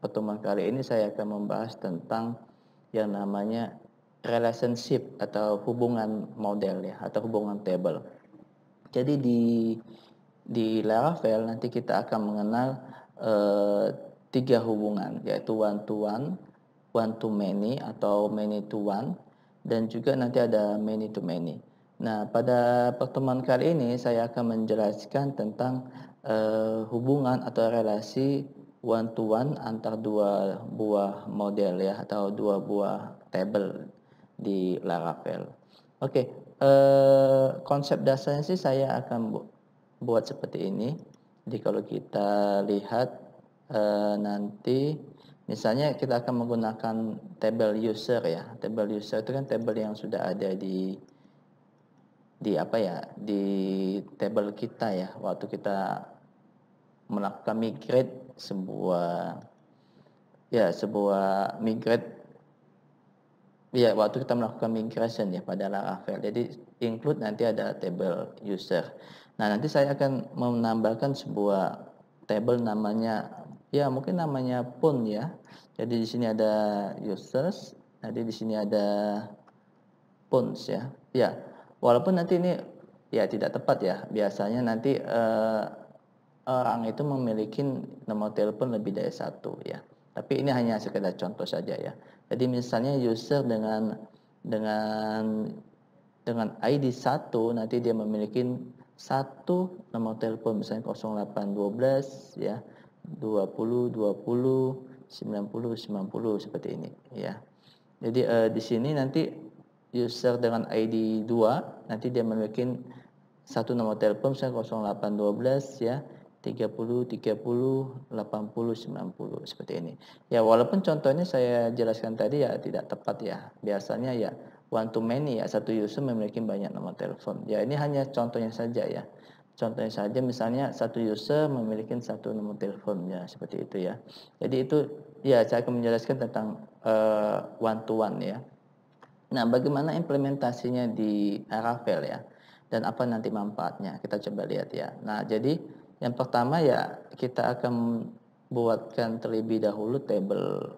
pertemuan kali ini saya akan membahas tentang yang namanya relationship atau hubungan model ya, atau hubungan tabel. Jadi di Laravel nanti kita akan mengenal eh, 3 hubungan, yaitu one to many atau many to one, dan juga nanti ada many to many. Nah, pada pertemuan kali ini saya akan menjelaskan tentang hubungan atau relasi one to one antar dua buah model ya, atau dua buah table di Laravel. Oke, konsep dasarnya sih saya akan buat seperti ini. Jadi kalau kita lihat nanti misalnya kita akan menggunakan table user ya. Table user itu kan table yang sudah ada di apa ya? Di table kita ya. Waktu kita melakukan migrate sebuah migrate ya, waktu kita melakukan migration ya pada Laravel. Jadi include nanti ada table user. Nah, nanti saya akan menambahkan sebuah table namanya ya mungkin namanya pun ya. Jadi di sini ada users, nanti di sini ada puns ya. Ya, walaupun nanti ini ya tidak tepat ya. Biasanya nanti orang itu memiliki nomor telepon lebih dari satu ya. Tapi ini hanya sekedar contoh saja ya. Jadi misalnya user dengan dengan ID 1 nanti dia memiliki satu nomor telepon misalnya 0812 ya, 20 20 90 90 seperti ini ya. Jadi di sini nanti user dengan ID 2 nanti dia memiliki satu nomor telepon misalnya 0812 ya, 30 30 80 90 seperti ini. Ya, walaupun contohnya saya jelaskan tadi ya tidak tepat ya. Biasanya ya one to many ya, satu user memiliki banyak nomor telepon. Ya, ini hanya contohnya saja ya. Contohnya saja misalnya satu user memiliki satu nomor telepon ya, seperti itu ya. Jadi itu ya saya akan menjelaskan tentang one to one ya. Nah, bagaimana implementasinya di Laravel ya? Dan apa nanti manfaatnya? Kita coba lihat ya. Nah, jadi yang pertama ya kita akan buatkan terlebih dahulu table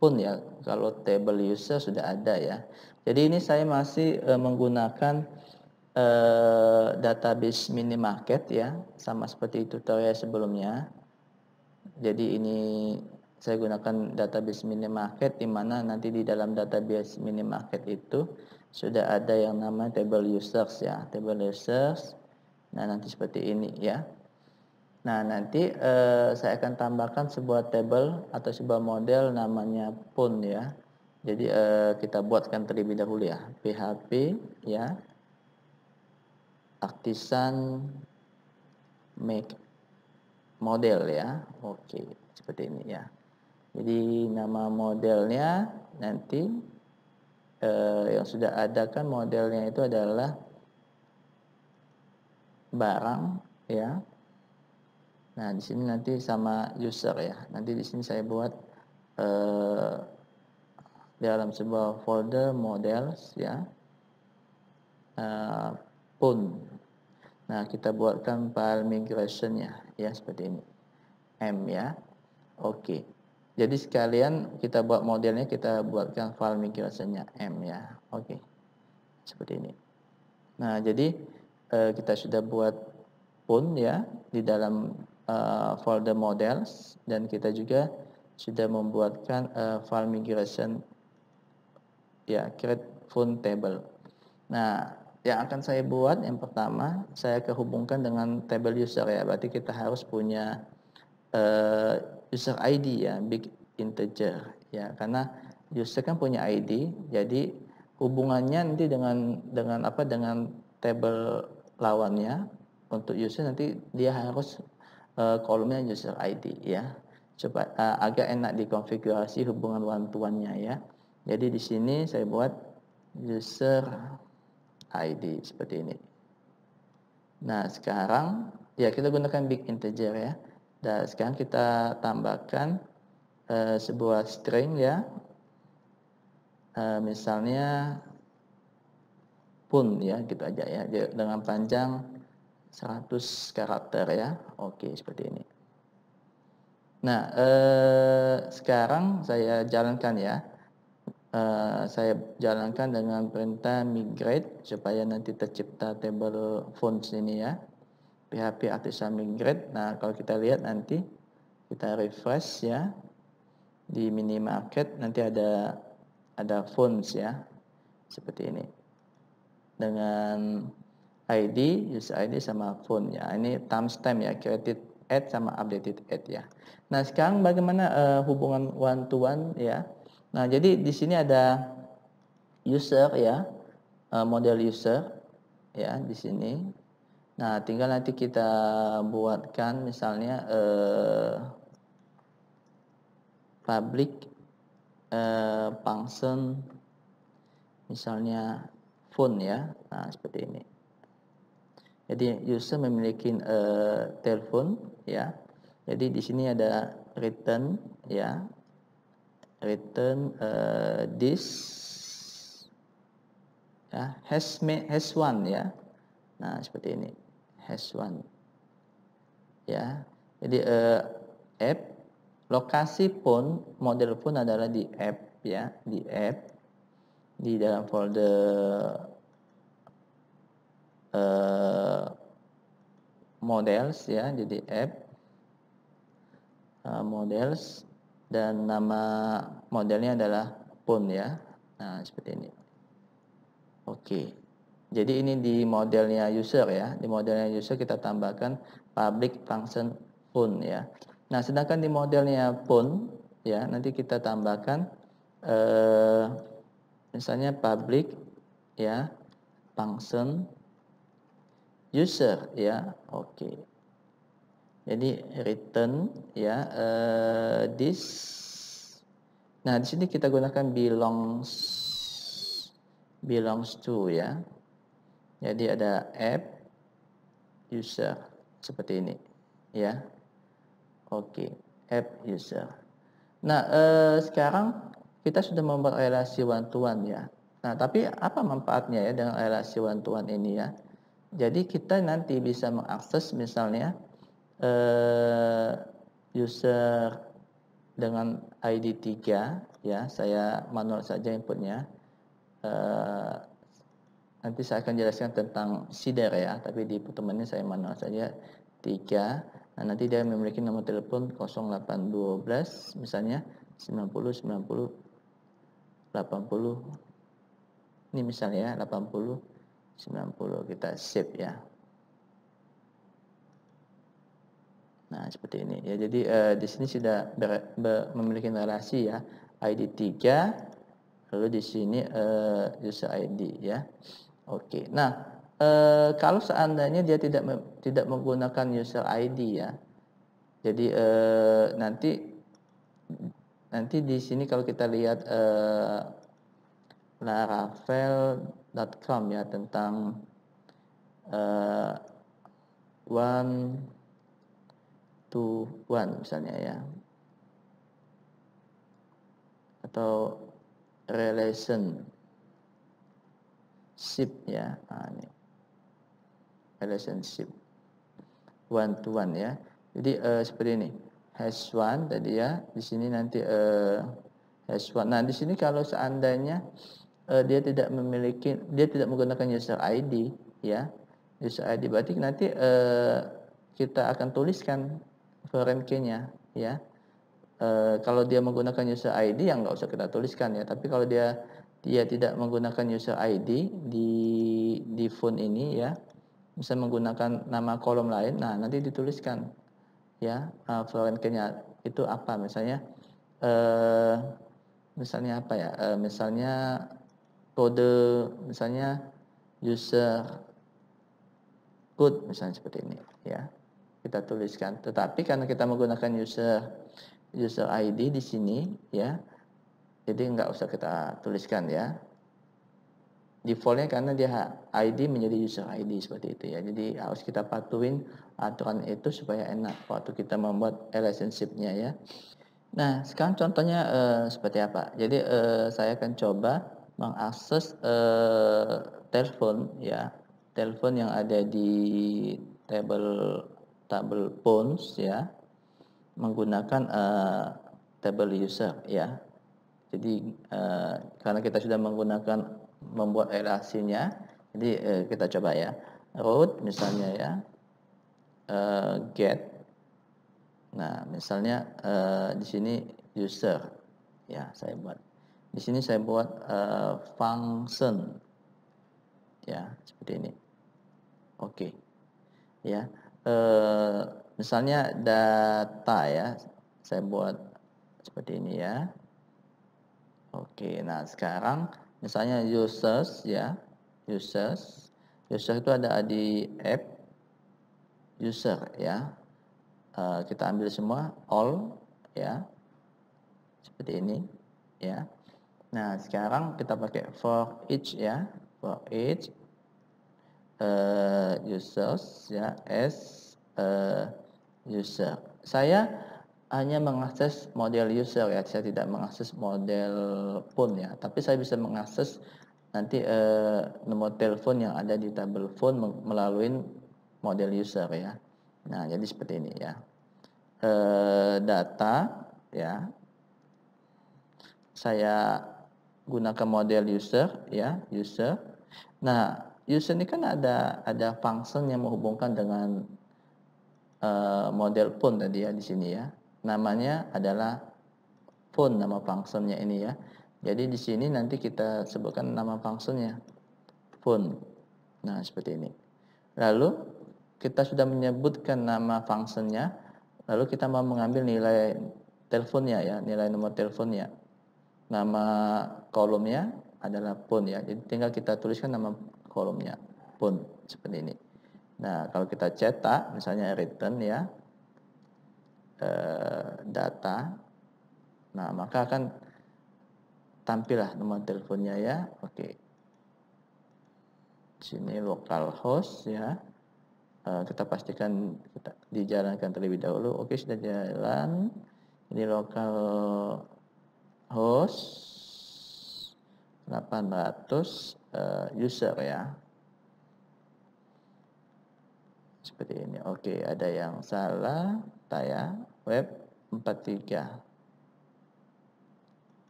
pun ya. Kalau table user sudah ada ya. Jadi ini saya masih menggunakan database minimarket ya, sama seperti tutorial sebelumnya. Jadi ini saya gunakan database minimarket di mana nanti di dalam database minimarket itu sudah ada yang namanya table users ya, table users. Nah, nanti seperti ini ya. Nah, nanti saya akan tambahkan sebuah table atau sebuah model namanya pun ya. Jadi kita buatkan terlebih dahulu ya, PHP ya, artisan make model ya. Oke, seperti ini ya. Jadi nama modelnya nanti yang sudah ada kan modelnya itu adalah barang ya. Nah, di sini nanti sama user ya. Nanti di sini saya buat eh, dalam sebuah folder models ya. Pun. Nah, kita buatkan file migrationnya ya seperti ini. M ya. Oke. Jadi sekalian kita buat modelnya, kita buatkan file migrationnya M ya. Oke. Seperti ini. Nah, jadi kita sudah buat pun ya di dalam folder models, dan kita juga sudah membuatkan file migration ya, create phone table. Nah, yang akan saya buat yang pertama saya kehubungkan dengan table user ya. Berarti kita harus punya user ID ya, big integer ya, karena user kan punya ID. Jadi hubungannya nanti dengan table lawannya. Untuk user nanti dia harus kolomnya user ID ya, supaya agak enak dikonfigurasi hubungan one to one-nya ya. Jadi di sini saya buat user ID seperti ini. Nah, sekarang ya kita gunakan big integer ya. Dan sekarang kita tambahkan sebuah string ya. Misalnya pun ya, gitu aja ya, dengan panjang 100 karakter ya. Oke, seperti ini. Nah, sekarang saya jalankan ya. Saya jalankan dengan perintah migrate supaya nanti tercipta table fonts ini ya. PHP artisan migrate. Nah, kalau kita lihat nanti kita refresh ya. Di minimarket nanti ada fonts ya. Seperti ini. Dengan ID, user ID sama font ya. Ini timestamp ya, created add sama updated add ya. Nah, sekarang bagaimana hubungan one to one ya. Nah, jadi di sini ada user ya, model user ya di sini. Nah, tinggal nanti kita buatkan misalnya public function misalnya font ya. Nah, seperti ini. Jadi user memiliki telepon ya. Jadi di sini ada return ya. Return this ya, has one ya. Nah, seperti ini. Has one. Ya. Jadi app lokasi phone, model phone adalah di app ya, di app di dalam folder models ya, jadi app models dan nama modelnya adalah phone ya. Nah, seperti ini. Oke. Jadi ini di modelnya user ya. Di modelnya user kita tambahkan public function phone ya. Nah, sedangkan di modelnya phone ya, nanti kita tambahkan misalnya public ya function user ya. Oke. Jadi return ya this. Nah, di sini kita gunakan belongs to ya. Jadi ada app user seperti ini ya. Oke, app user. Nah, sekarang kita sudah membuat relasi one to one ya. Nah, tapi apa manfaatnya ya dengan relasi one to one ini ya? Jadi kita nanti bisa mengakses misalnya user dengan ID 3 ya, saya manual saja inputnya. Nanti saya akan jelaskan tentang SIDER ya, tapi di pertemuan ini saya manual saja 3. Nah, nanti dia memiliki nomor telepon 0812 misalnya 90 90 80. Ini misalnya ya 80 90 kita save ya. Nah, seperti ini ya. Jadi di sini sudah memiliki relasi ya, ID 3, lalu di sini user ID ya. Oke. Nah, kalau seandainya dia tidak menggunakan user ID ya. Jadi nanti di sini kalau kita lihat laravel.com ya tentang one to one misalnya ya, atau relationship ya. Nah, ini relationship one to one ya. Jadi seperti ini, has one tadi ya. Di sini nanti has one. Nah, di sini kalau seandainya dia tidak menggunakan user ID ya, user ID berarti nanti kita akan tuliskan foreign key-nya ya. Kalau dia menggunakan user ID yang nggak usah kita tuliskan ya. Tapi kalau dia tidak menggunakan user ID di phone ini ya, bisa menggunakan nama kolom lain. Nah, nanti dituliskan ya foreign key-nya itu apa misalnya apa ya? Misalnya kode misalnya user code misalnya seperti ini ya. Kita tuliskan. Tetapi karena kita menggunakan user ID di sini ya, jadi nggak usah kita tuliskan ya. Defaultnya karena dia ID menjadi user ID seperti itu ya. Jadi harus kita patuhin aturan itu supaya enak waktu kita membuat relationship-nya ya. Nah, sekarang contohnya seperti apa? Jadi saya akan coba mengakses telepon ya, telepon yang ada di tabel phones ya. menggunakan table user ya. Jadi karena kita sudah membuat relasinya, jadi kita coba ya. Root misalnya ya, get. Nah, misalnya di sini user ya saya buat. Di sini saya buat function ya seperti ini. Oke. Ya. Misalnya data ya. Saya buat seperti ini ya. Oke, nah sekarang misalnya users ya, users itu ada di app user ya. Kita ambil semua all ya, seperti ini ya. Nah sekarang kita pakai for each ya, for each users ya as user. Saya hanya mengakses model user ya, saya tidak mengakses model phone ya, tapi saya bisa mengakses nanti nomor telepon yang ada di tabel phone melalui model user ya. Nah jadi seperti ini ya. Data ya, saya gunakan model user ya, user. Nah user ini kan ada function yang menghubungkan dengan model phone tadi ya di sini ya. Namanya adalah phone, nama functionnya ini ya. Jadi di sini nanti kita sebutkan nama functionnya phone. Nah seperti ini. Lalu kita sudah menyebutkan nama functionnya, lalu kita mau mengambil nilai teleponnya ya, nilai nomor teleponnya. Nama kolomnya adalah phone ya. Jadi tinggal kita tuliskan nama kolomnya phone seperti ini. Nah kalau kita cetak misalnya return ya, data, nah maka akan tampillah nomor teleponnya ya. Oke, sini localhost ya, kita pastikan kita dijalankan terlebih dahulu. Oke sudah jalan. Ini localhost 800 user ya, seperti ini. Oke, ada yang salah saya web 43.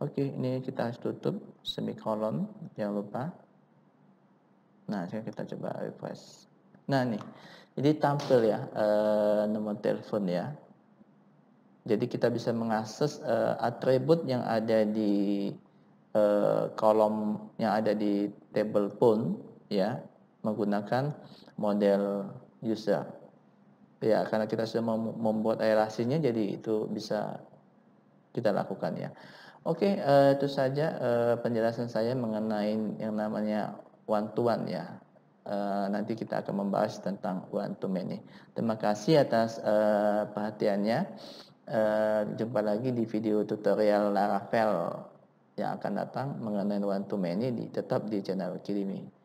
Oke, ini kita harus tutup semikolon, jangan lupa. Nah, sekarang kita coba refresh. Nah, nih. Jadi tampil ya nomor telepon ya. Jadi kita bisa mengakses atribut yang ada di kolom yang ada di table phone ya menggunakan model user. Ya, karena kita sudah membuat relasinya jadi itu bisa kita lakukan ya. Oke, itu saja penjelasan saya mengenai yang namanya one to one ya. Nanti kita akan membahas tentang one to many. Terima kasih atas perhatiannya. Jumpa lagi di video tutorial Laravel yang akan datang mengenai one to many tetap di channel Kirimi.